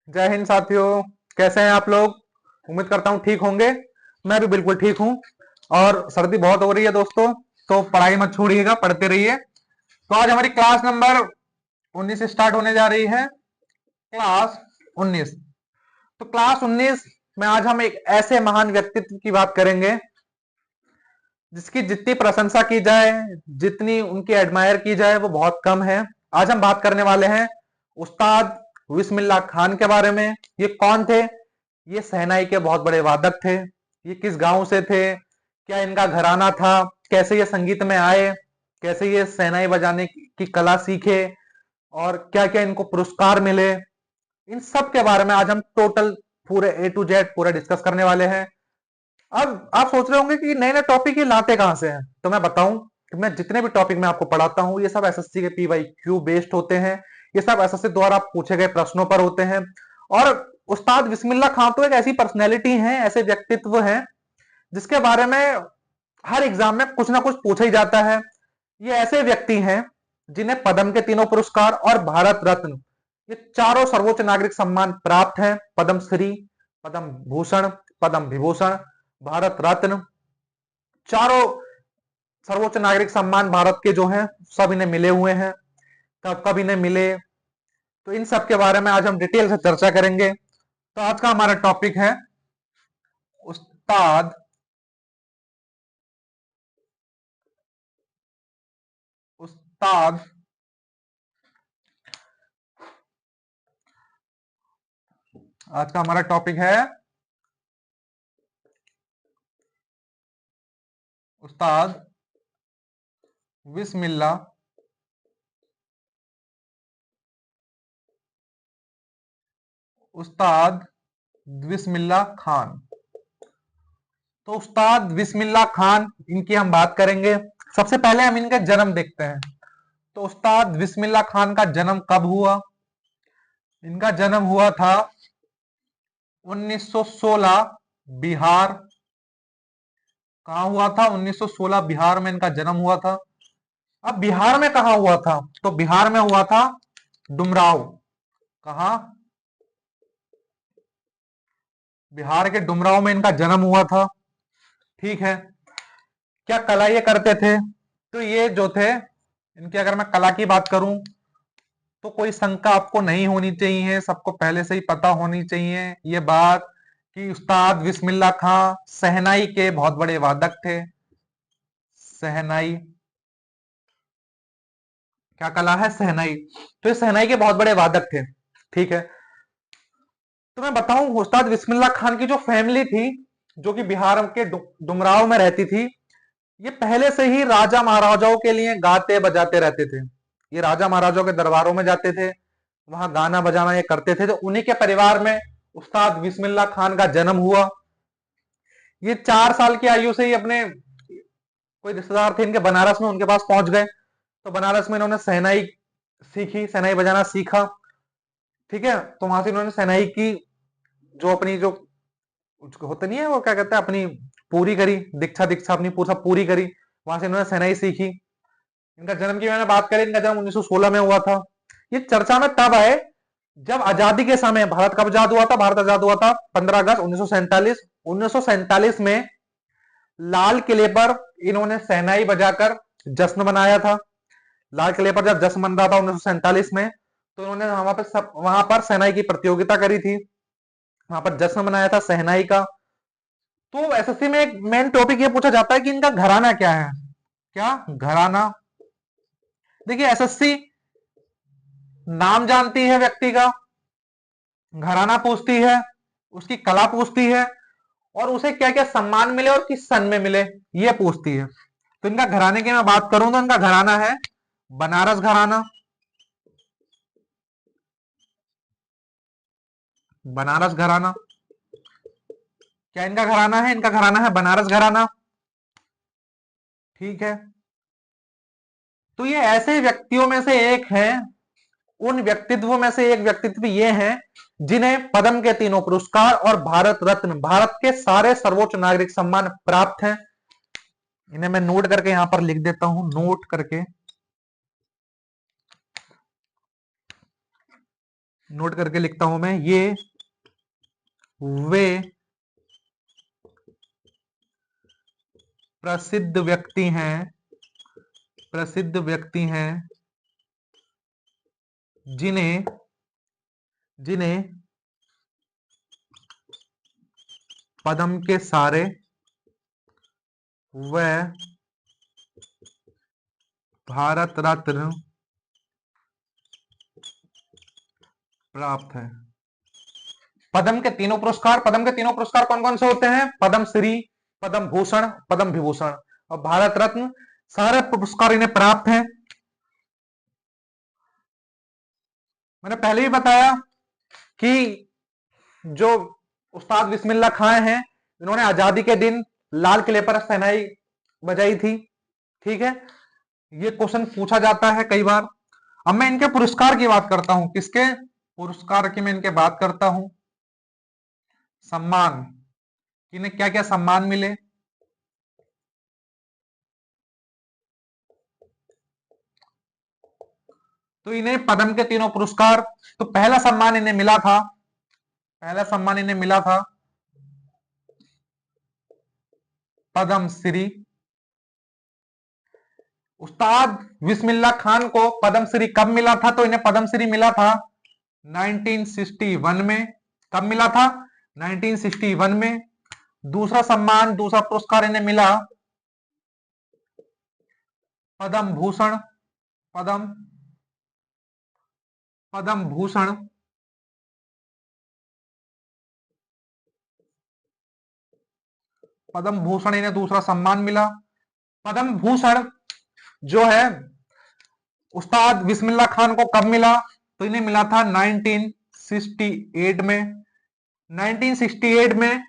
जय हिंद साथियों। कैसे हैं आप लोग? उम्मीद करता हूँ ठीक होंगे। मैं भी बिल्कुल ठीक हूँ। और सर्दी बहुत हो रही है दोस्तों, तो पढ़ाई मत छोड़िएगा, पढ़ते रहिए। तो आज हमारी क्लास नंबर 19 स्टार्ट होने जा रही है। क्लास 19। तो क्लास 19 में आज हम एक ऐसे महान व्यक्तित्व की बात करेंगे जिसकी जितनी प्रशंसा की जाए, जितनी उनकी एडमायर की जाए, वो बहुत कम है। आज हम बात करने वाले हैं उस्ताद बिस्मिल्लाह खान के बारे में। ये कौन थे? ये शहनाई के बहुत बड़े वादक थे। ये किस गांव से थे? क्या इनका घराना था? कैसे ये संगीत में आए? कैसे ये शहनाई बजाने की कला सीखे? और क्या क्या इनको पुरस्कार मिले? इन सब के बारे में आज हम टोटल पूरे ए टू जेड पूरा डिस्कस करने वाले हैं। अब आप सोच रहे होंगे कि नए नए टॉपिक ये लाते कहां से हैं। तो मैं बताऊं कि मैं जितने भी टॉपिक मैं आपको पढ़ाता हूं ये सब एसएससी के PYQ बेस्ड होते हैं। ये सब एसएससी द्वारा पूछे गए प्रश्नों पर होते हैं। और उस्ताद बिस्मिल्लाह खान तो एक ऐसी पर्सनैलिटी है, ऐसे व्यक्तित्व है जिसके बारे में हर एग्जाम में कुछ ना कुछ पूछा ही जाता है। ये ऐसे व्यक्ति हैं जिन्हें पद्म के तीनों पुरस्कार और भारत रत्न, ये चारों सर्वोच्च नागरिक सम्मान प्राप्त हैं। पद्म श्री, पद्म भूषण, पद्म विभूषण, भारत रत्न, चारों सर्वोच्च नागरिक सम्मान भारत के जो हैं सब इन्हें मिले हुए हैं। कब कब इन्हें मिले, तो इन सब के बारे में आज हम डिटेल से चर्चा करेंगे। तो आज का हमारा टॉपिक है उस्ताद उस्ताद आज का हमारा टॉपिक है उस्ताद बिस्मिल्लाह उस्ताद बिस्मिल्लाह खान। तो उस्ताद बिस्मिल्लाह खान, इनकी हम बात करेंगे। सबसे पहले हम इनका जन्म देखते हैं। तो उस्ताद बिस्मिल्लाह खान का जन्म कब हुआ? इनका जन्म हुआ था 1916 बिहार। कहा हुआ था? 1916 बिहार में इनका जन्म हुआ था। अब बिहार में कहा हुआ था? तो बिहार में हुआ था डुमराव। कहा? बिहार के डुमराव में इनका जन्म हुआ था। ठीक है। क्या कला ये करते थे? तो ये जो थे, इनकी अगर मैं कला की बात करूं तो कोई शंका आपको नहीं होनी चाहिए, सबको पहले से ही पता होनी चाहिए ये बात कि उस्ताद बिस्मिल्लाह खां शहनाई के बहुत बड़े वादक थे। शहनाई, क्या कला है? शहनाई। तो ये शहनाई के बहुत बड़े वादक थे। ठीक है। तो मैं बताऊं, उस्ताद बिस्मिल्लाह खान की जो फैमिली थी, जो कि बिहार के डुमराव में रहती थी, ये पहले से ही राजा महाराजाओं के लिए गाते बजाते रहते थे। ये राजा महाराजाओं के दरबारों में जाते थे, वहां गाना बजाना ये करते थे। तो उन्हीं के परिवार में उस्ताद बिस्मिल्लाह खान का जन्म हुआ। ये 4 साल की आयु से ही अपने कोई रिश्तेदार थे इनके बनारस में, उनके पास पहुंच गए। तो बनारस में इन्होंने शहनाई सीखी, शहनाई बजाना सीखा। ठीक है। तो वहां से इन्होंने शहनाई की जो अपनी जो होता नहीं है वो क्या कहते हैं, अपनी पूरी करी, दीक्षा दीक्षा अपनी पूरा पूरी करी। वहां से इन्होंने शहनाई सीखी। इनका जन्म की मैंने बात करी, इनका जन्म 1916 में हुआ था। ये चर्चा में तब आए जब आजादी के समय, भारत कब आजाद हुआ था? भारत आजाद हुआ था 15 अगस्त 1947। 1947 में लाल किले पर इन्होंने शहनाई बजाकर जश्न मनाया था। लाल किले पर जब जश्न मन रहा था 1947 में, तो इन्होंने वहां पर शहनाई की प्रतियोगिता करी थी। वहां पर जश्न मनाया था शहनाई का। तो एसएससी में एक मेन टॉपिक ये पूछा जाता है कि इनका घराना क्या है। क्या घराना? देखिए, एसएससी नाम जानती है व्यक्ति का, घराना पूछती है, उसकी कला पूछती है, और उसे क्या क्या सम्मान मिले और किस सन में मिले ये पूछती है। तो इनका घराने की मैं बात करूं तो इनका घराना है बनारस घराना। बनारस घराना। क्या इनका घराना है? इनका घराना है बनारस घराना। ठीक है। तो ये ऐसे व्यक्तियों में से एक है, उन व्यक्तित्वों में से एक व्यक्तित्व ये हैं जिन्हें पद्म के तीनों पुरस्कार और भारत रत्न, भारत के सारे सर्वोच्च नागरिक सम्मान प्राप्त हैं। इन्हें मैं नोट करके यहां पर लिख देता हूं, नोट करके। नोट करके लिखता हूं मैं, ये वे प्रसिद्ध व्यक्ति हैं, प्रसिद्ध व्यक्ति हैं जिन्हें जिन्हें पद्म के सारे व भारत रत्न प्राप्त है। पद्म के तीनों पुरस्कार, पद्म के तीनों पुरस्कार कौन कौन से होते हैं? पद्म श्री, पद्म भूषण, पद्म विभूषण और भारत रत्न, सारे पुरस्कार इन्हें प्राप्त हैं। मैंने पहले ही बताया कि जो उस्ताद बिस्मिल्लाह खां हैं, इन्होंने आजादी के दिन लाल किले पर शहनाई बजाई थी। ठीक है, ये क्वेश्चन पूछा जाता है कई बार। अब मैं इनके पुरस्कार की बात करता हूं। किसके पुरस्कार की मैं इनके बात करता हूं? सम्मान, इन्हें क्या क्या सम्मान मिले। तो इन्हें पद्म के तीनों पुरस्कार, तो पहला सम्मान इन्हें मिला था, पहला सम्मान इन्हें मिला था पद्म श्री। उस्ताद बिस्मिल्लाह खान को पद्म श्री कब मिला था? तो इन्हें पद्म श्री मिला था 1961 में। कब मिला था? 1961 में। दूसरा सम्मान, दूसरा पुरस्कार इन्हें मिला पद्म भूषण, पद्म पद्म भूषण। पद्म भूषण इन्हें दूसरा सम्मान मिला। पद्म भूषण जो है उस्ताद बिस्मिल्लाह खान को कब मिला? तो इन्हें मिला था 1968 में। 1968 में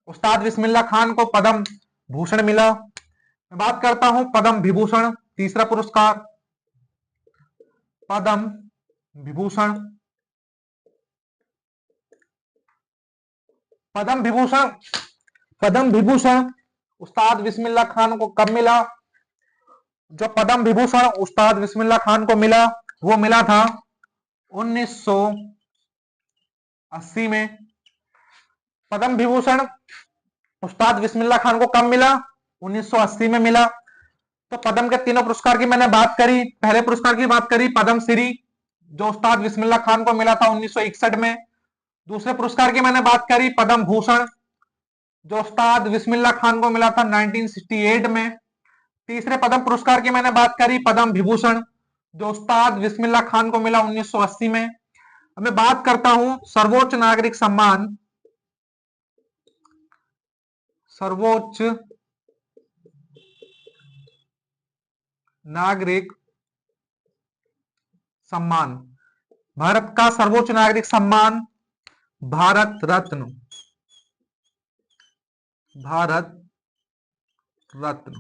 उस्ताद बिस्मिल्लाह खान को पद्म भूषण मिला। मैं बात करता हूं पद्म विभूषण, तीसरा पुरस्कार पद्म विभूषण। पद्म विभूषण, पद्म विभूषण उस्ताद बिस्मिल्लाह खान को कब मिला? जो पद्म विभूषण उस्ताद बिस्मिल्लाह खान को मिला, वो मिला था 1980 में। पद्म विभूषण उस्ताद बिस्मिल्लाह खान को कब मिला? 1980 में मिला। तो पद्म के तीनों पुरस्कार की मैंने बात करी। पहले पुरस्कार की बात करी पद्म श्री, जो उस्ताद बिस्मिल्लाह खान को मिला था 1961 में। दूसरे पुरस्कार की मैंने बात करी पद्म भूषण, जो उस्ताद बिस्मिल्लाह खान को मिला था 1968 में। तीसरे पद्म पुरस्कार की मैंने बात करी पद्म विभूषण, जो उस्ताद बिस्मिल्लाह खान को मिला 1980 में। अब मैं बात करता हूं सर्वोच्च नागरिक सम्मान, सर्वोच्च नागरिक सम्मान, भारत का सर्वोच्च नागरिक सम्मान भारत रत्न, भारत रत्न।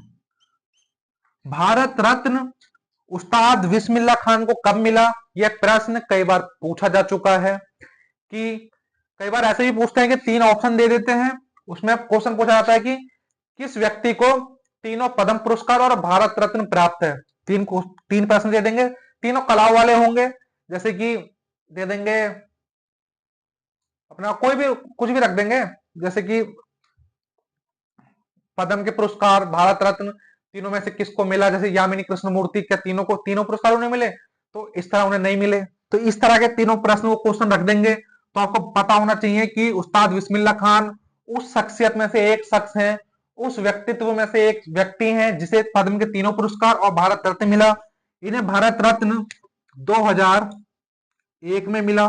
भारत रत्न उस्ताद बिस्मिल्लाह खान को कब मिला? यह प्रश्न कई बार पूछा जा चुका है। कि कई बार ऐसे भी पूछते हैं कि तीन ऑप्शन दे देते हैं, उसमें क्वेश्चन पूछा जाता है कि किस व्यक्ति को तीनों पद्म पुरस्कार और भारत रत्न प्राप्त है। तीन प्रश्न दे देंगे, तीनों कलाओं वाले होंगे। जैसे कि दे देंगे अपना कोई भी कुछ भी रख देंगे, जैसे कि पद्म के पुरस्कार, भारत रत्न, तीनों में से किसको मिला? जैसे यामिनी कृष्णमूर्ति, क्या तीनों को तीनों पुरस्कार उन्हें मिले? तो इस तरह उन्हें नहीं मिले। तो इस तरह के तीनों प्रश्न वो क्वेश्चन रख देंगे। तो आपको पता होना चाहिए कि उस्ताद बिस्मिल्लाह खान उस शख्सियत में से एक शख्स है, उस व्यक्तित्व में से एक व्यक्ति हैं जिसे पद्म के तीनों पुरस्कार और भारत रत्न मिला। इन्हें भारत रत्न 2001 में मिला।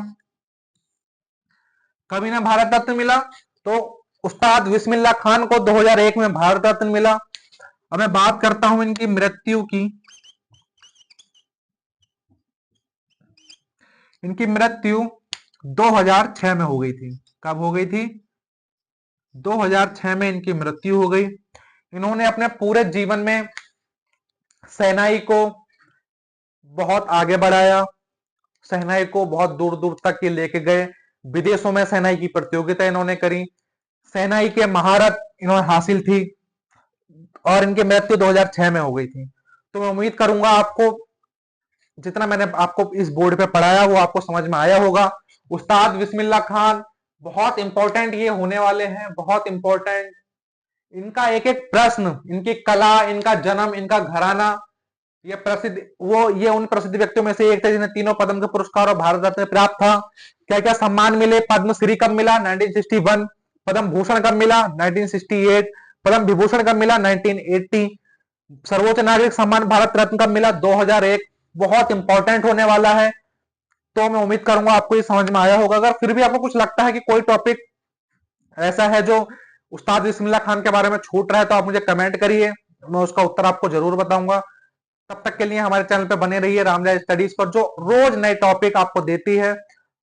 कब इन्हें भारत रत्न मिला? तो उस्ताद बिस्मिल्लाह खान को 2001 में भारत रत्न मिला। अब मैं बात करता हूं इनकी मृत्यु की। इनकी मृत्यु 2006 में हो गई थी। कब हो गई थी? 2006 में इनकी मृत्यु हो गई। इन्होंने अपने पूरे जीवन में शहनाई को बहुत आगे बढ़ाया, शहनाई को बहुत दूर दूर तक ये लेके गए। विदेशों में शहनाई की प्रतियोगिता इन्होंने करी, शहनाई के महारत इन्होंने हासिल थी और इनकी मृत्यु 2006 में हो गई थी। तो मैं उम्मीद करूंगा आपको जितना मैंने आपको इस बोर्ड पे पढ़ाया वो आपको समझ में आया होगा। उस्ताद बिस्मिल्लाह खान बहुत इंपॉर्टेंट ये होने वाले हैं, बहुत इंपॉर्टेंट। इनका एक एक प्रश्न, इनकी कला, इनका जन्म, इनका घराना, ये प्रसिद्ध, ये उन प्रसिद्ध व्यक्तियों में से एक थे जिन्हें तीनों पद्म के पुरस्कार और भारत रत्न प्राप्त था। क्या क्या सम्मान मिले? पद्मश्री कब मिला? 1961। पद्म भूषण कब मिला? 1968। पद्म विभूषण कब मिला? 1980। सर्वोच्च नागरिक सम्मान भारत रत्न कब मिला? 2001। बहुत इंपॉर्टेंट होने वाला है। तो मैं उम्मीद करूंगा आपको ये समझ में आया होगा। अगर फिर भी आपको कुछ लगता है कि कोई टॉपिक ऐसा है जो उस्ताद बिस्मिल्लाह खान के बारे में छूट रहा है तो आप मुझे कमेंट करिए, मैं उसका उत्तर आपको जरूर बताऊंगा। तब तक के लिए हमारे चैनल पे बने रहिए रामराज स्टडीज पर, जो रोज नए टॉपिक आपको देती है।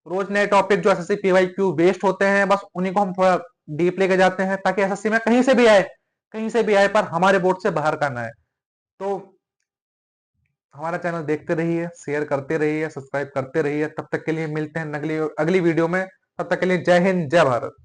रोज नए टॉपिक जो एसएससी पीवाईक्यू बेस्ड होते हैं, बस उन्हीं को हम थोड़ा डीप लेके जाते हैं ताकि एसएससी में कहीं से भी आए, कहीं से भी आए, पर हमारे बोर्ड से बाहर का ना आए। तो हमारा चैनल देखते रहिए, शेयर करते रहिए, सब्सक्राइब करते रहिए। तब तक के लिए मिलते हैं अगली वीडियो में। तब तक के लिए जय हिंद, जय भारत।